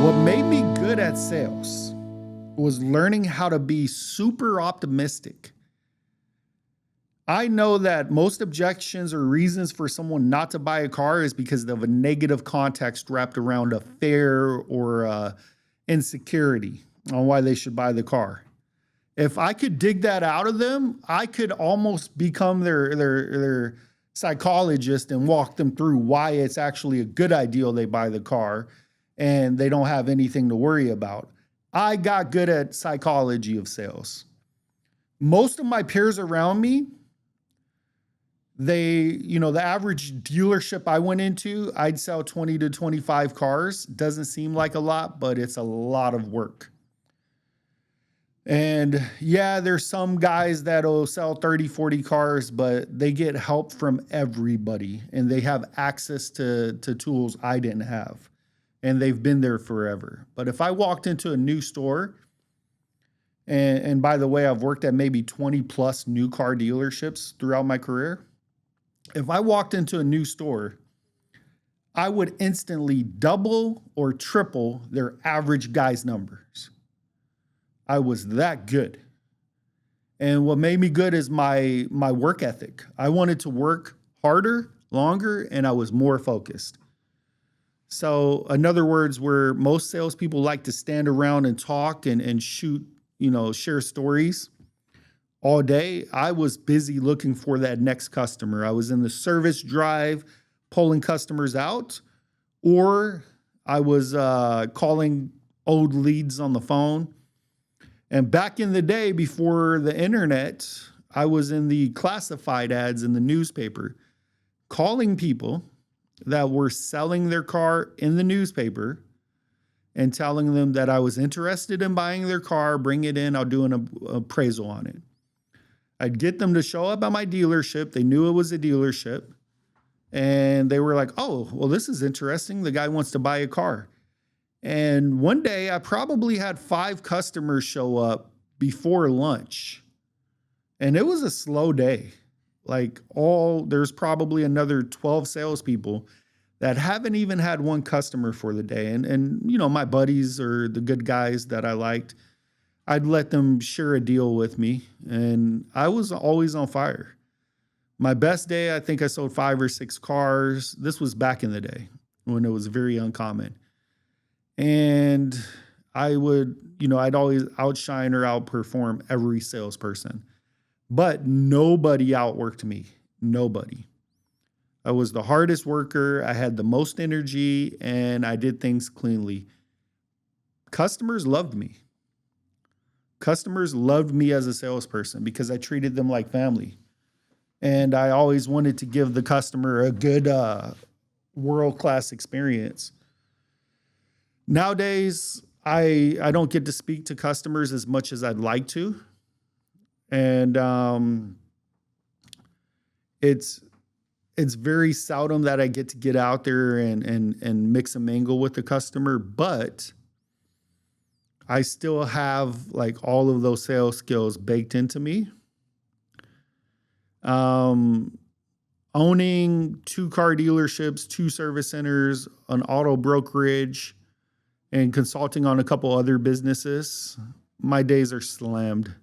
What made me good at sales was learning how to be super optimistic. I know that most objections or reasons for someone not to buy a car is because of a negative context wrapped around a fear or insecurity on why they should buy the car. If I could dig that out of them, I could almost become their psychologist and walk them through why it's actually a good idea they buy the car and they don't have anything to worry about. I got good at psychology of sales. Most of my peers around me, the average dealership I went into, I'd sell 20 to 25 cars. Doesn't seem like a lot, but it's a lot of work. And yeah, there's some guys that'll sell 30, 40 cars, but they get help from everybody and they have access to tools I didn't have. And they've been there forever. But if I walked into a new store, and by the way, I've worked at maybe 20 plus new car dealerships throughout my career. If I walked into a new store, I would instantly double or triple their average guy's numbers. I was that good. And what made me good is my work ethic. I wanted to work harder, longer, and I was more focused. So in other words, where most salespeople like to stand around and talk and shoot, share stories all day, I was busy looking for that next customer. I was in the service drive, pulling customers out, or I was calling old leads on the phone. And back in the day before the internet, I was in the classified ads in the newspaper, calling people that were selling their car in the newspaper and telling them that I was interested in buying their car, bring it in, I'll do an appraisal on it. I'd get them to show up at my dealership. They knew it was a dealership. And they were like, oh, well, this is interesting. The guy wants to buy a car. And one day I probably had 5 customers show up before lunch. And it was a slow day. There's probably another 12 salespeople that haven't even had one customer for the day. And my buddies or the good guys that I liked, I'd let them share a deal with me. And I was always on fire. My best day, I think I sold 5 or 6 cars. This was back in the day when it was very uncommon. And I would, I'd always outshine or outperform every salesperson. But nobody outworked me. Nobody. I was the hardest worker. I had the most energy and I did things cleanly. Customers loved me. Customers loved me as a salesperson because I treated them like family. And I always wanted to give the customer a good world-class experience. Nowadays, I don't get to speak to customers as much as I'd like to. And it's very seldom that I get out there and mix and mingle with the customer, but I still have all of those sales skills baked into me. Owning 2 car dealerships, 2 service centers, an auto brokerage, and consulting on a couple other businesses, my days are slammed.